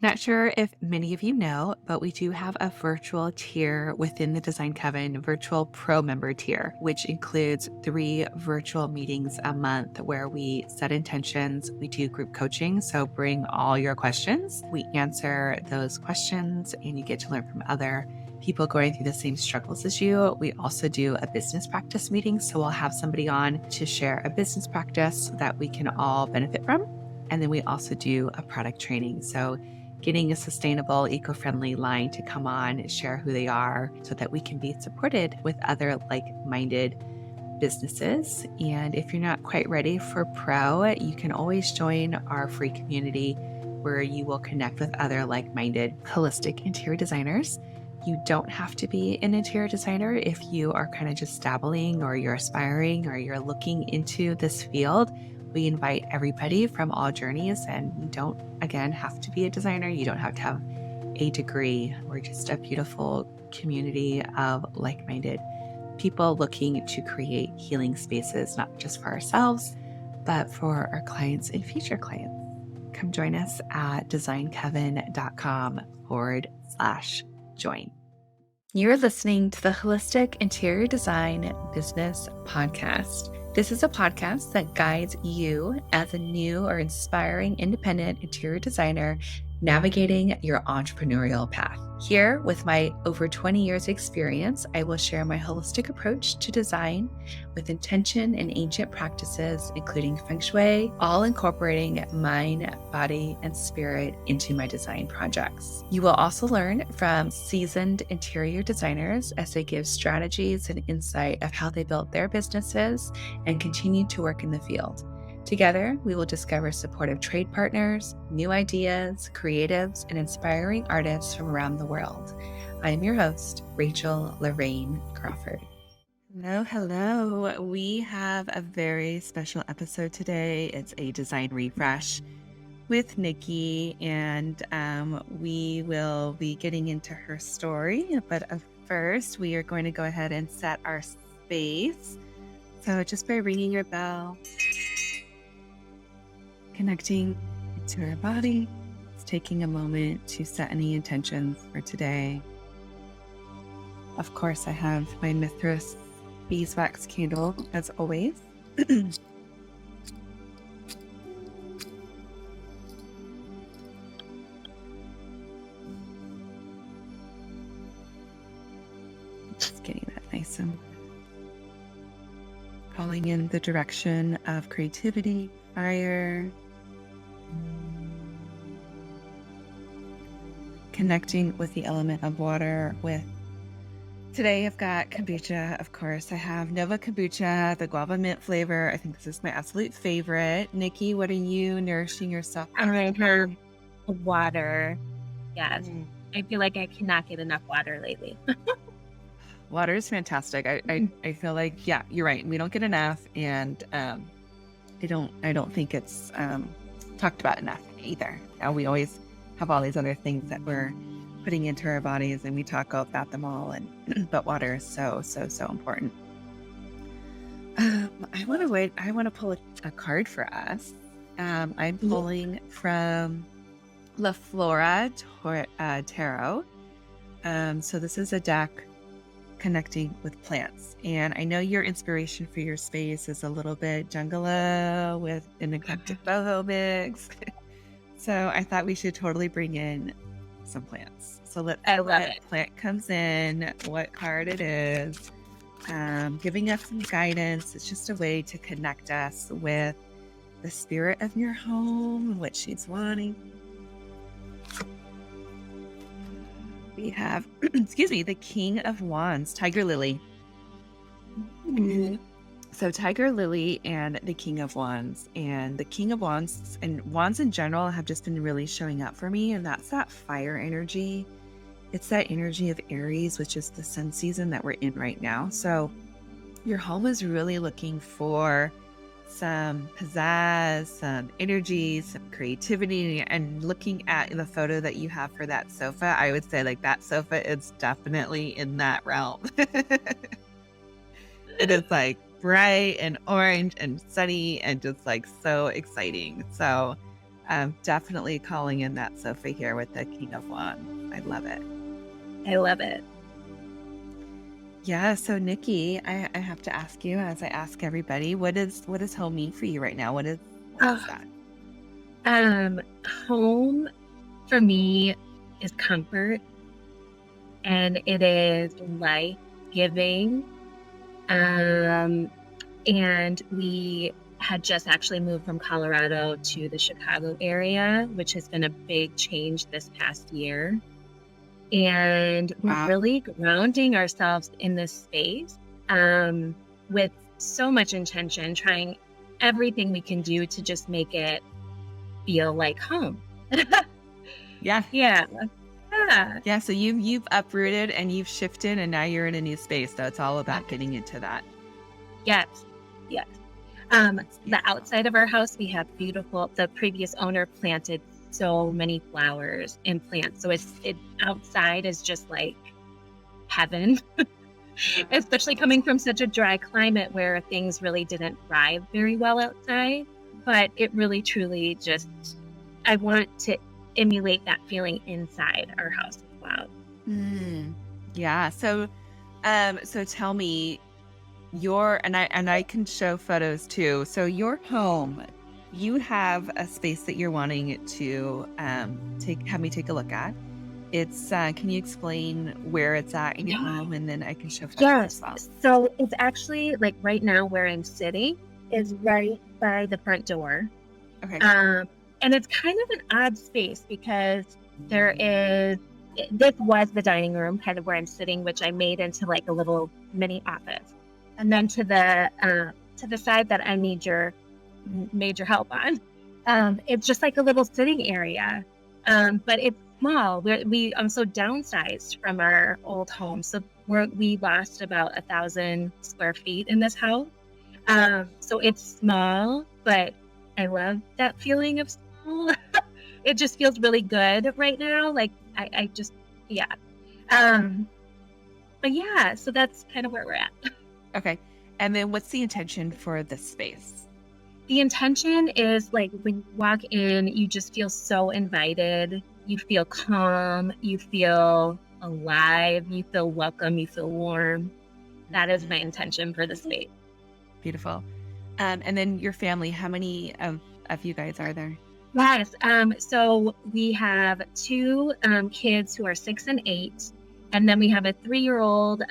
Not sure if many of you know, but we do have a virtual tier within the Design Coven virtual pro member tier, which includes 3 virtual meetings a month where we set intentions. We do group coaching. So bring all your questions. We answer those questions and you get to learn from other people going through the same struggles as you. We also do a business practice meeting. So we'll have somebody on to share a business practice that we can all benefit from. And then we also do a product training. So getting a sustainable, eco-friendly line to come on, share who they are so that we can be supported with other like-minded businesses. And if you're not quite ready for pro, you can always join our free community where you will connect with other like-minded holistic interior designers. You don't have to be an interior designer if you are kind of just dabbling or you're aspiring or you're looking into this field. We invite everybody from all journeys, and you don't, again, have to be a designer. You don't have to have a degree. We're just a beautiful community of like-minded people looking to create healing spaces, not just for ourselves, but for our clients and future clients. Come join us at designcoven.com/join. You're listening to the Holistic Interior Design Business Podcast. This is a podcast that guides you as a new or inspiring independent interior designer navigating your entrepreneurial path. Here, with my over 20 years experience, I will share my holistic approach to design with intention and ancient practices, including Feng Shui, all incorporating mind, body, and spirit into my design projects. You will also learn from seasoned interior designers as they give strategies and insight of how they built their businesses and continue to work in the field. Together, we will discover supportive trade partners, new ideas, creatives, and inspiring artists from around the world. I am your host, Rachel Larraine Crawford. Hello. We have a very special episode today. It's a design refresh with Nikki, and we will be getting into her story. But first, we are going to go ahead and set our space. So just by ringing your bell, connecting to our body, it's taking a moment to set any intentions for today. Of course, I have my Mithras beeswax candle, as always. Just getting that nice and calling in the direction of creativity, fire, connecting with the element of water. With today, I've got kombucha, of course. I have Nova Kombucha, the guava mint flavor. I think this is my absolute favorite. Nikki, what are you nourishing yourself? I heard water. Yes. I feel like I cannot get enough water lately. Water is fantastic. I feel like, yeah, you're right. We don't get enough, and I don't think it's talked about enough either. We always have all these other things that we're putting into our bodies, and we talk about them all, and but water is so important. I want to pull a card for us. I'm pulling from La Flora Tarot. So this is a deck connecting with plants, and I know your inspiration for your space is a little bit jungala with an eclectic boho mix. So I thought we should totally bring in some plants. So let's see what plant comes in, what card it is, giving us some guidance. It's just a way to connect us with the spirit of your home and what she's wanting. We have, the King of Wands, Tiger Lily. So Tiger Lily and the King of Wands. And the King of Wands and Wands in general have just been really showing up for me. And that's that fire energy. It's that energy of Aries, which is the sun season that we're in right now. So your home is really looking for some pizzazz, some energy, some creativity. And looking at the photo that you have for that sofa, I would say like that sofa is definitely in that realm. It is like bright and orange and sunny and just like so exciting. So Definitely calling in that sofa here with the King of Wands. I love it. I love it. Yeah. So Nikki, I have to ask you, as I ask everybody, what does home mean for you right now? What is Oh, that? um, home for me is comfort and it is life giving. Um, and we had just actually moved from Colorado to the Chicago area, which has been a big change this past year. And we're Wow. really grounding ourselves in this space um, with so much intention, trying everything we can do to just make it feel like home. Yeah. Yeah. Yeah. Yeah. So you've uprooted and you've shifted and now you're in a new space. So it's all Yeah. about getting into that. Yes. Yes. That's The beautiful. outside of our house, we have the previous owner planted so many flowers and plants. So it outside is just like heaven, especially coming from such a dry climate where things really didn't thrive very well outside. But it really, truly just, I want to emulate that feeling inside our house as well. Mm. Yeah. So tell me and I can show photos too. So your home, you have a space that you're wanting to have me take a look at. It's can you explain where it's at in your Yeah. home, and then I can show photos as Yes. well. So it's actually like right now where I'm sitting is right by the front door. Okay. Um, and it's kind of an odd space because this was the dining room, kind of where I'm sitting, which I made into like a little mini office. And then to the side that I need your major help on, it's just like a little sitting area. But it's small. I'm so downsized from our old home, so we lost about 1,000 square feet in this house. So it's small, but I love that feeling of small. It just feels really good right now. Like I just, yeah. Um, but yeah, so that's kind of where we're at. Okay. And then what's the intention for this space? The intention is like when you walk in, you just feel so invited. You feel calm. You feel alive. You feel welcome. You feel warm. That is my intention for the space. Beautiful. And then your family, how many of you guys are there? Yes. So we have two kids who are 6 and 8, and then we have a 3-year-old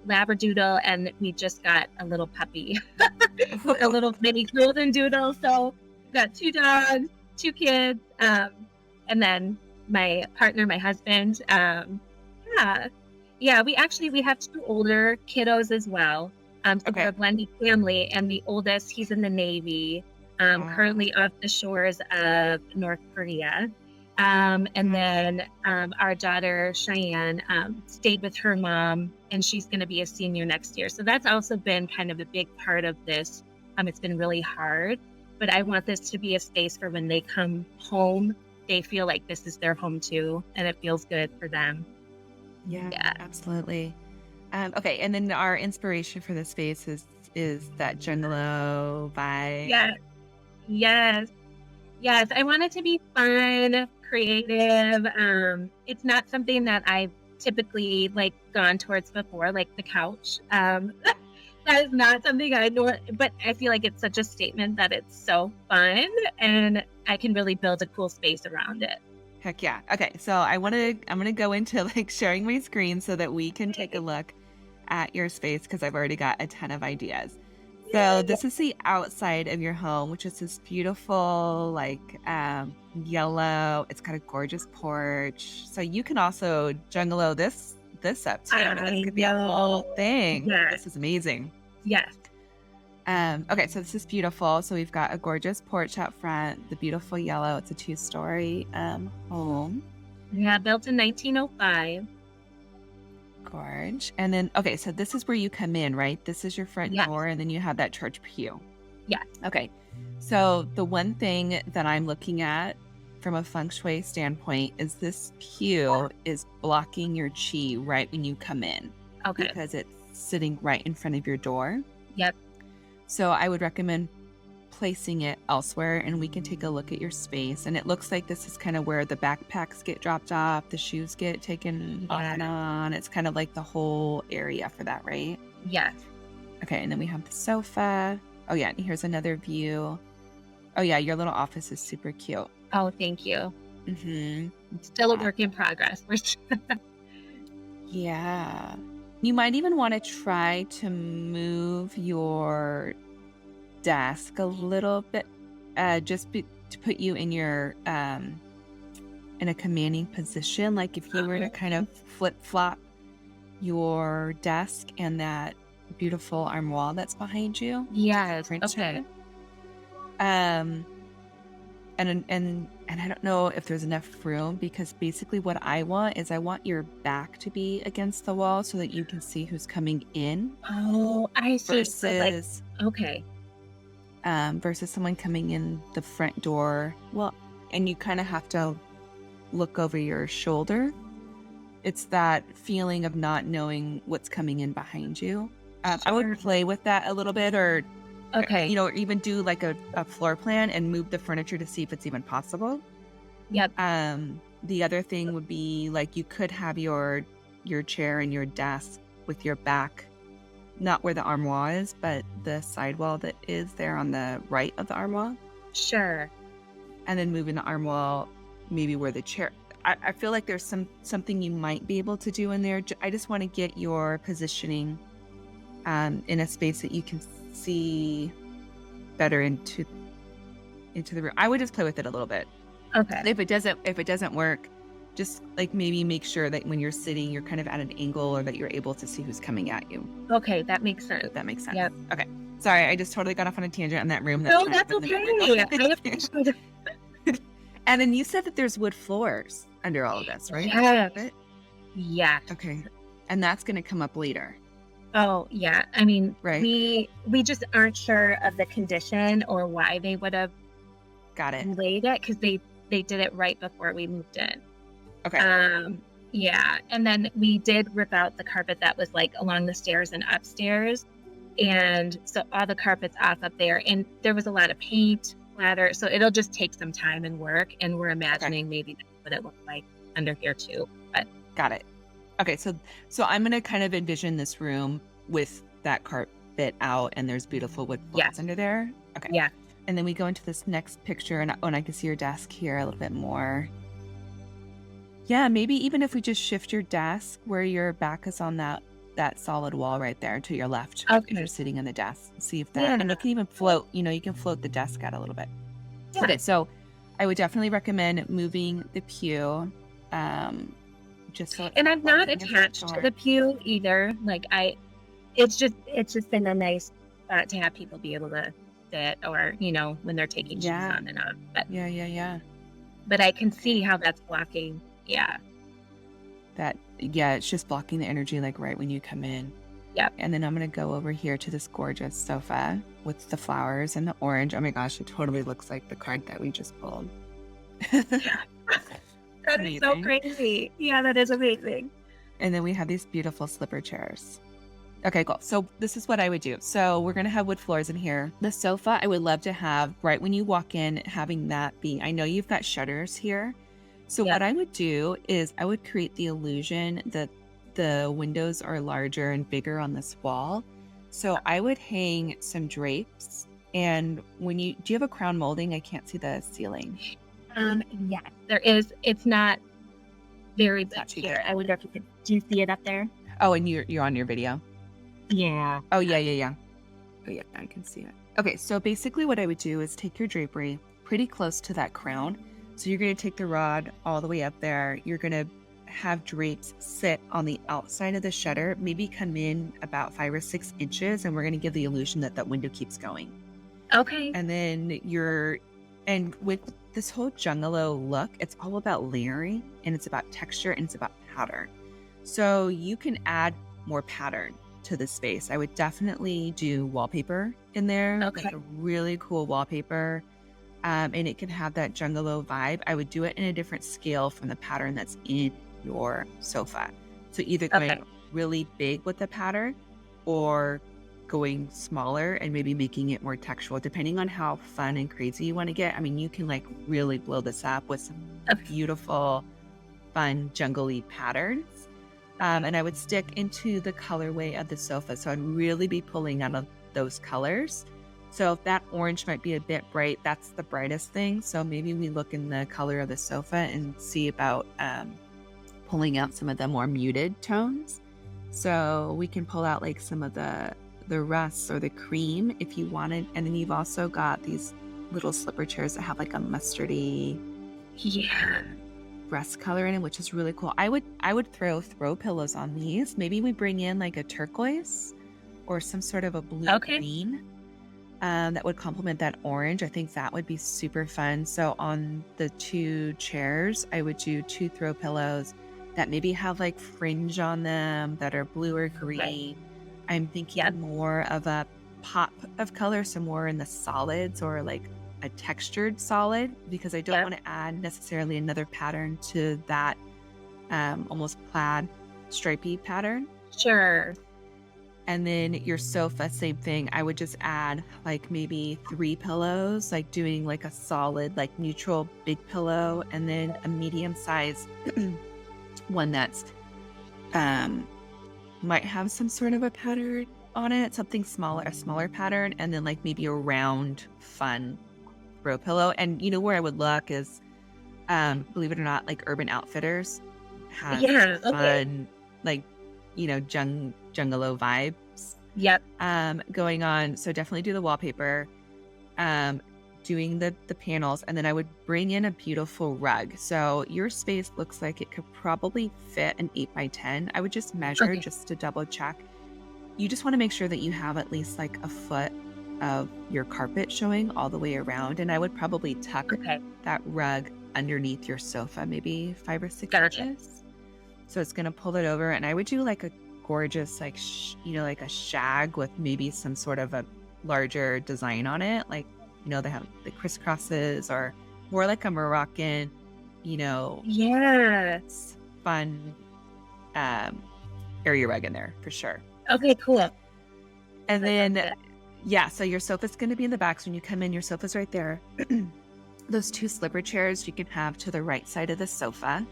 Labradoodle, and we just got a little puppy, a little mini golden doodle. So we've got 2 dogs, 2 kids, and then my partner, my husband. Yeah, yeah. We have 2 older kiddos as well. So we're Okay. a blended family, and the oldest, he's in the Navy, Wow. currently off the shores of North Korea. And then our daughter Cheyenne stayed with her mom, and she's going to be a senior next year. So that's also been kind of a big part of this. It's been really hard, but I want this to be a space for when they come home, they feel like this is their home too, and it feels good for them. Yeah, Yeah. absolutely. Okay, and then our inspiration for this space is that Jungalow vibe. Yes. Yes. Yes, I want it to be fun, creative. It's not something that I've typically like gone towards before, like the couch. That is not something I know, but I feel like it's such a statement that it's so fun, and I can really build a cool space around it. Heck yeah. Okay, so I'm gonna go into like sharing my screen so that we can take a look at your space because I've already got a ton of ideas. So Yay. this is the outside of your home, which is this beautiful, like yellow. It's got a gorgeous porch. So you can also jungalo this up too. This I could be a whole know. thing. Yes. This is amazing. Yes. Okay, so this is beautiful. So we've got a gorgeous porch out front, the beautiful yellow. It's a 2-story home. Yeah, built in 1905. Gorge. And then, okay, so this is where you come in, right? This is your front Yes. door, and then you have that church pew. Yes. Okay. So the one thing that I'm looking at from a feng shui standpoint is this pew is blocking your chi right when you come in Okay. because it's sitting right in front of your door. Yep. So I would recommend placing it elsewhere and we can take a look at your space. And it looks like this is kind of where the backpacks get dropped off, the shoes get taken off and on. It's kind of like the whole area for that, right? Yes. Okay, and then we have the sofa. Oh yeah, and here's another view. Oh yeah, your little office is super cute. Oh, thank you. Mm-hmm. Still a work in progress. Yeah. You might even want to try to move your desk a little bit, to put you in your in a commanding position. Like if you were to kind of flip flop your desk and that beautiful armoire that's behind you. Yes. Printer. Okay. And I don't know if there's enough room, because basically what I want is I want your back to be against the wall so that you can see who's coming in. Oh, I see. Versus okay. Versus someone coming in the front door. Well, and you kind of have to look over your shoulder. It's that feeling of not knowing what's coming in behind you. I would play with that a little bit, or okay, or even do like a floor plan and move the furniture to see if it's even possible. Yep. The other thing would be like you could have your chair and your desk with your back, not where the armoire is, but the sidewall that is there on the right of the armoire. Sure. And then moving the armoire maybe where the chair. I feel like there's something you might be able to do in there. I just want to get your positioning in a space that you can see better into the room. I would just play with it a little bit. Okay. If it doesn't work, just like maybe make sure that when you're sitting, you're kind of at an angle, or that you're able to see who's coming at you. Okay, that makes sense. If that makes sense. Yep. Okay. Sorry, I just totally got off on a tangent on that room. No, that's okay. And then you said that there's wood floors under all of this, right? Yeah. Yeah. Okay. And that's going to come up later. Oh, yeah. I mean, right. We just aren't sure of the condition or why they would have laid it, because they did it right before we moved in. Okay. Yeah. And then we did rip out the carpet that was like along the stairs and upstairs. And so all the carpet's off up there. And there was a lot of paint, lather. So it'll just take some time and work. And we're imagining maybe that's what it looked like under here too. But got it. Okay. So I'm going to kind of envision this room with that carpet out, and there's beautiful wood floors under there. Okay. Yeah. And then we go into this next picture, and I can see your desk here a little bit more. Yeah, maybe even if we just shift your desk where your back is on that solid wall right there to your left. Okay. If you're sitting on the desk, see if that, and you can even float, you can float the desk out a little bit. Yeah. Okay, so I would definitely recommend moving the pew. Just so and I'm not attached to the pew either. Like it's just been a nice spot to have people be able to sit, or, when they're taking shoes on and on. But, yeah. But I can see how that's blocking. Yeah. It's just blocking the energy, like right when you come in. Yep. And then I'm going to go over here to this gorgeous sofa with the flowers and the orange. Oh my gosh, it totally looks like the card that we just pulled. That is so crazy. Yeah, that is amazing. And then we have these beautiful slipper chairs. Okay, cool. So this is what I would do. So we're going to have wood floors in here. The sofa, I would love to have right when you walk in, having that be, I know you've got shutters here. So what I would do is I would create the illusion that the windows are larger and bigger on this wall. So I would hang some drapes. And do you have a crown molding? I can't see the ceiling. Yeah, there is. It's not very big here. I wonder if do you see it up there? Oh, and you're on your video? Yeah. Oh, yeah. Oh, yeah, I can see it. Okay, so basically what I would do is take your drapery pretty close to that crown. So you're going to take the rod all the way up there. You're going to have drapes sit on the outside of the shutter, maybe come in about 5 or 6 inches, and we're going to give the illusion that that window keeps going. Okay. And then and with this whole jungalow look, it's all about layering, and it's about texture, and it's about pattern. So you can add more pattern to the space. I would definitely do wallpaper in there. Okay. Like a really cool wallpaper. And it can have that jungalow vibe. I would do it in a different scale from the pattern that's in your sofa. So either going really big with the pattern, or going smaller and maybe making it more textural, depending on how fun and crazy you want to get. I mean, you can like really blow this up with some beautiful, fun, jungly patterns. And I would stick into the colorway of the sofa. So I'd really be pulling out of those colors. So if that orange might be a bit bright, that's the brightest thing. So maybe we look in the color of the sofa and see about pulling out some of the more muted tones. So we can pull out like some of the rust or the cream if you wanted. And then you've also got these little slipper chairs that have like a mustardy rust color in it, which is really cool. I would throw pillows on these. Maybe we bring in like a turquoise or some sort of a blue green that would complement that orange. I think that would be super fun. So on the 2 chairs, I would do 2 throw pillows that maybe have like fringe on them that are blue or green. Okay. I'm thinking more of a pop of color, so more in the solids or like a textured solid, because I don't want to add necessarily another pattern to that almost plaid stripy pattern. Sure. And then your sofa, same thing. I would just add like maybe 3 pillows, like doing like a solid, like neutral big pillow, and then a medium size one that's might have some sort of a pattern on it, something smaller, a smaller pattern, and then like maybe a round, fun throw pillow. And you know where I would look is, believe it or not, like Urban Outfitters has fun, like, you know, jungalo vibes going on. So definitely do the wallpaper, doing the panels, and then I would bring in a beautiful rug. So your space looks like it could probably fit an 8x10. I would just measure just to double check. You just want to make sure that you have at least like a foot of your carpet showing all the way around, and I would probably tuck that rug underneath your sofa, maybe 5 or 6 inches. So it's going to pull it over, and I would do like a gorgeous, like, you know, like a shag with maybe some sort of a larger design on it. Like, you know, they have the crisscrosses or more like a Moroccan, you know, fun area rug in there for sure. Okay, cool. And then, so your sofa's going to be in the back. So when you come in, your sofa's right there. Those 2 slipper chairs you can have to the right side of the sofa.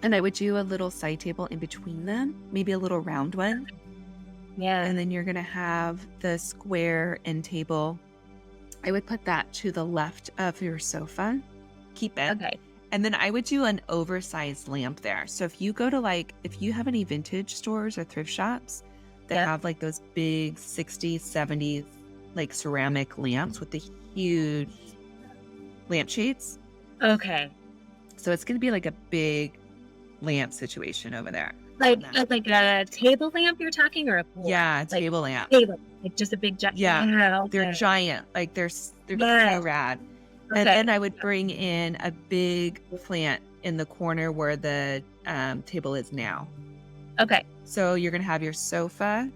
And I would do a little side table in between them, maybe a little round one. Yeah. And then you're going to have the square end table. I would put that to the left of your sofa. Keep it. Okay. And then I would do an oversized lamp there. So if you go to like, if you have any vintage stores or thrift shops that have like those big 60s, 70s, like ceramic lamps with the huge lampshades. Okay. So it's going to be like a big lamp situation over there. Like a table lamp you're talking, or a pool? Yeah, table lamp. Table, like just a big giant. Yeah, they're giant. Like they're so rad. And then I would bring in a big plant in the corner where the table is now. Okay. So you're gonna have your sofa,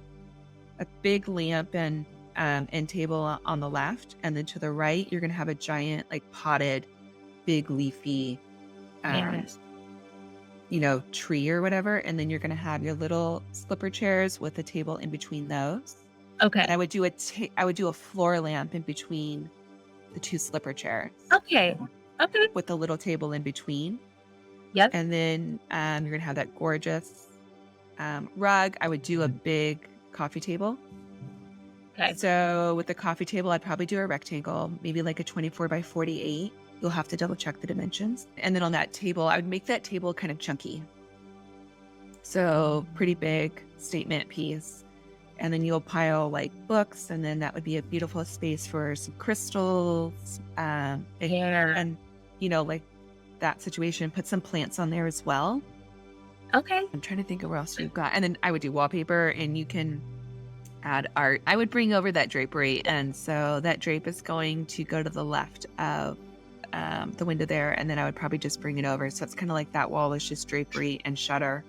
a big lamp and end table on the left, and then to the right you're gonna have a giant, like, potted, big leafy you know, tree or whatever, and then you're going to have your little slipper chairs with a table in between those. Okay. And I would do a floor lamp in between the 2 slipper chairs. Okay. Okay. With a little table in between. Yep. And then you're going to have that gorgeous rug. I would do a big coffee table. Okay. So with the coffee table, I'd probably do a rectangle, maybe like a 24 by 48. You'll have to double check the dimensions. And then on that table, I would make that table kind of chunky. So pretty big statement piece. And then you'll pile like books, and then that would be a beautiful space for some crystals. And, you know, like that situation, put some plants on there as well. Okay. I'm trying to think of where else you've got. And then I would do wallpaper, and you can add art. I would bring over that drapery. And so that drape is going to go to the left of the window there, and then I would probably just bring it over. So it's kind of like that wall is just drapery and shutter.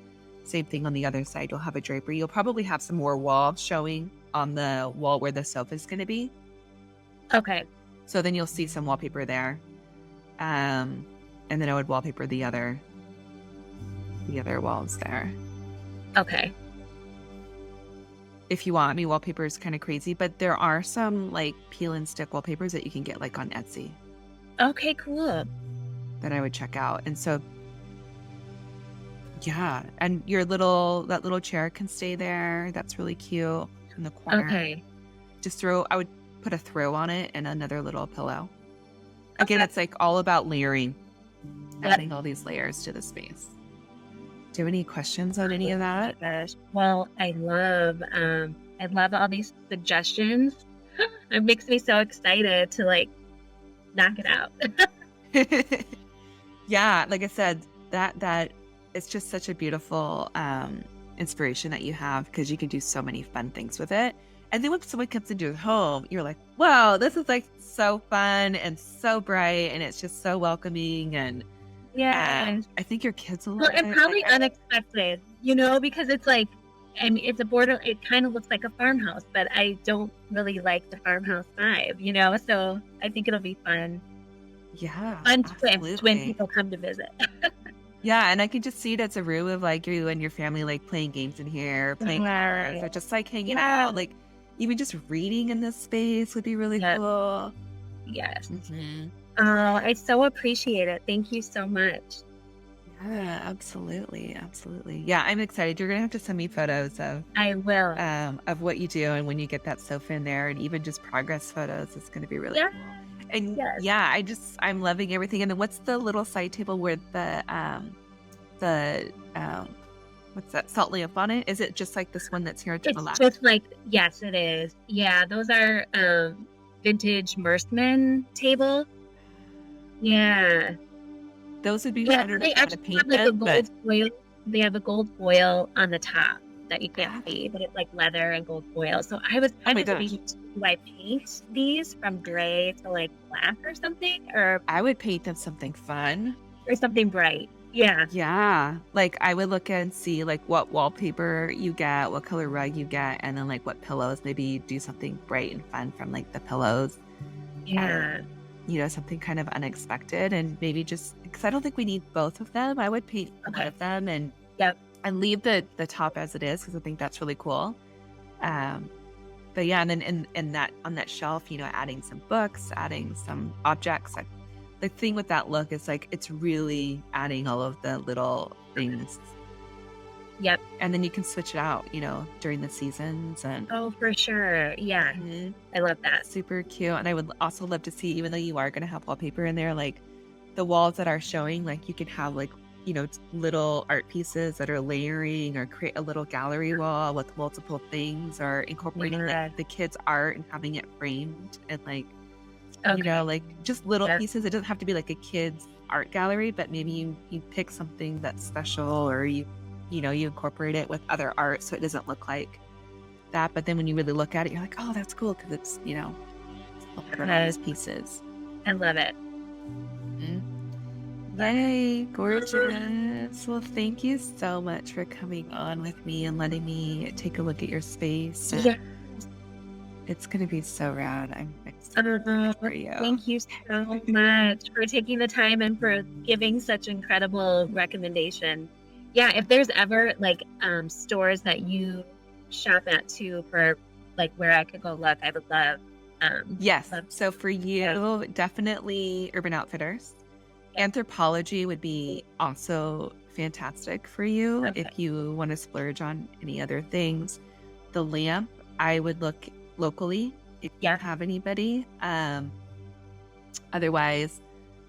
Same thing on the other side. You'll have a drapery. You'll probably have some more walls showing on the wall where the sofa is going to be. Okay. So then you'll see some wallpaper there. And then I would wallpaper the other walls there. Okay. if you want. I mean, wallpaper is kind of crazy, but there are some like peel and stick wallpapers that you can get like on Etsy Okay, cool. that I would check out. And so, yeah. And that little chair can stay there. That's really cute in the corner. Okay. I would put a throw on it and another little pillow. Again, Okay. it's like all about layering, Yep. adding all these layers to the space. Do you have any questions on any of that? Gosh. Well, I love all these suggestions. It makes me so excited to like knock it out. Yeah, like I said, that it's just such a beautiful inspiration that you have because you can do so many fun things with it. And then when someone comes into your home, you're like, "Wow, this is like so fun and so bright, and it's just so welcoming." And Yeah. I think your kids will Well, love and it. probably unexpected, because it's like, I mean, it's a border, it kind of looks like a farmhouse, but I don't really like the farmhouse vibe, so I think it'll be fun. Yeah, Fun twist when absolutely. people come to visit. Yeah, and I can just see it as a room of like you and your family like playing games in here, playing cards, Right. or just like hanging Yeah. out. Like even just reading in this space would be really Yes. cool. Yes. Hmm. Oh, I so appreciate it. Thank you so much. Yeah, absolutely, absolutely. Yeah, I'm excited. You're gonna have to send me photos I will. of what you do and when you get that sofa in there, and even just progress photos. It's gonna be really Yes. cool. And Yes. yeah, I'm loving everything. And then what's the little side table where the what's that salt lamp on it? Is it just like this one that's here to the It's left? just like, yes, it is. Yeah, those are vintage Merstman table. Yeah. Those would be Yeah, fun. I don't know they if you want to actually have paint like a them, but gold foil. They have a gold foil on the top that you can't oh see, but it's like leather and gold foil. So oh I my was gosh, thinking, do I paint these from gray to like black or something, or I would paint them something fun. something bright? Yeah. Yeah, like I would look and see like what wallpaper you get, what color rug you get, and then like what pillows. Maybe do something bright and fun from like the pillows. Yeah. Something kind of unexpected, and maybe just because I don't think we need both of them. I would paint one Okay. of them Yep. and leave the top as it is because I think that's really cool. Um, but yeah, and then in that on that shelf, adding some books, adding some objects. The thing with that look is like it's really adding all of the little things, Yep. and then you can switch it out, during the seasons and. Oh, for sure. Yeah. Mhm. I love that. Super cute. And I would also love to see, even though you are going to have wallpaper in there, like the walls that are showing, like you can have like, little art pieces that are layering or create a little gallery wall with multiple things or incorporating Yeah. the kids' art and having it framed and like, Okay. like just little Yep. pieces. It doesn't have to be like a kid's art gallery, but maybe you pick something that's special or you incorporate it with other art so it doesn't look like that. But then when you really look at it, you're like, oh, that's cool because it's, all Yes. these pieces. I love it. Mhm. Yay, gorgeous. Well, thank you so much for coming on with me and letting me take a look at your space. Yeah. It's going to be so rad. I'm excited for you. Thank you so much for taking the time and for giving such incredible recommendation. Yeah, if there's ever like stores that you shop at too for like where I could go look, I would love Yes. love So for you, definitely Urban Outfitters. Anthropology would be also fantastic for you okay. if you want to splurge on any other things. The lamp, I would look locally if you Yeah. have anybody. Otherwise,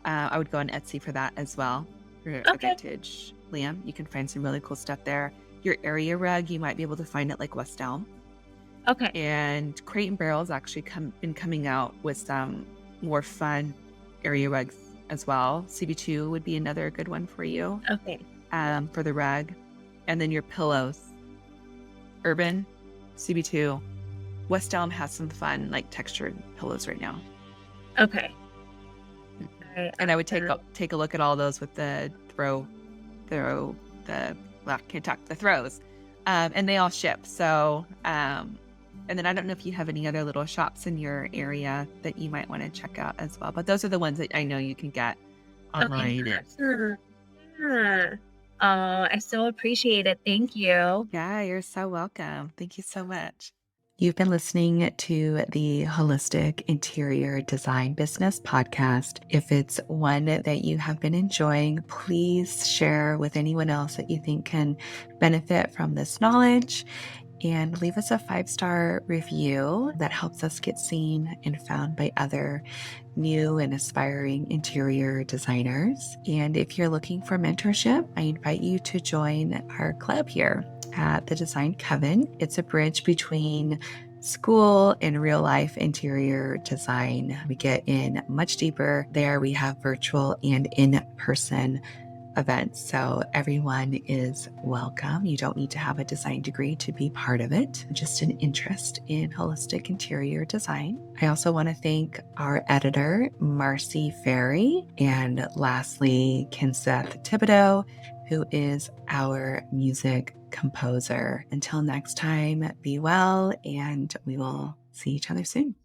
I would go on Etsy for that as well. For a Okay. vintage lamp, you can find some really cool stuff there. Your area rug, you might be able to find it like West Elm. Okay. And Crate and Barrel's actually been coming out with some more fun area rugs as well. CB2 would be another good one for you Okay. for the rug. And then your pillows. Urban, CB2. West Elm has some fun like textured pillows right now. Okay. All right. And I would take a look at all those with the can't talk, the throws. And they all ship. So and then I don't know if you have any other little shops in your area that you might want to check out as well. But those are the ones that I know you can get Okay. online. Sure. Yeah. I so appreciate it. Thank you. Yeah, you're so welcome. Thank you so much. You've been listening to the Holistic Interior Design Business podcast. If it's one that you have been enjoying, please share with anyone else that you think can benefit from this knowledge and leave us a 5-star review that helps us get seen and found by other new and aspiring interior designers. And if you're looking for mentorship, I invite you to join our club here at the Design Coven. It's a bridge between school and real life interior design. We get in much deeper there. We have virtual and in-person events. So everyone is welcome. You don't need to have a design degree to be part of it, just an interest in holistic interior design. I also want to thank our editor, Marcy Ferry, and lastly, Kinseth Thibodeau, who is our music composer. Until next time, be well, and we will see each other soon.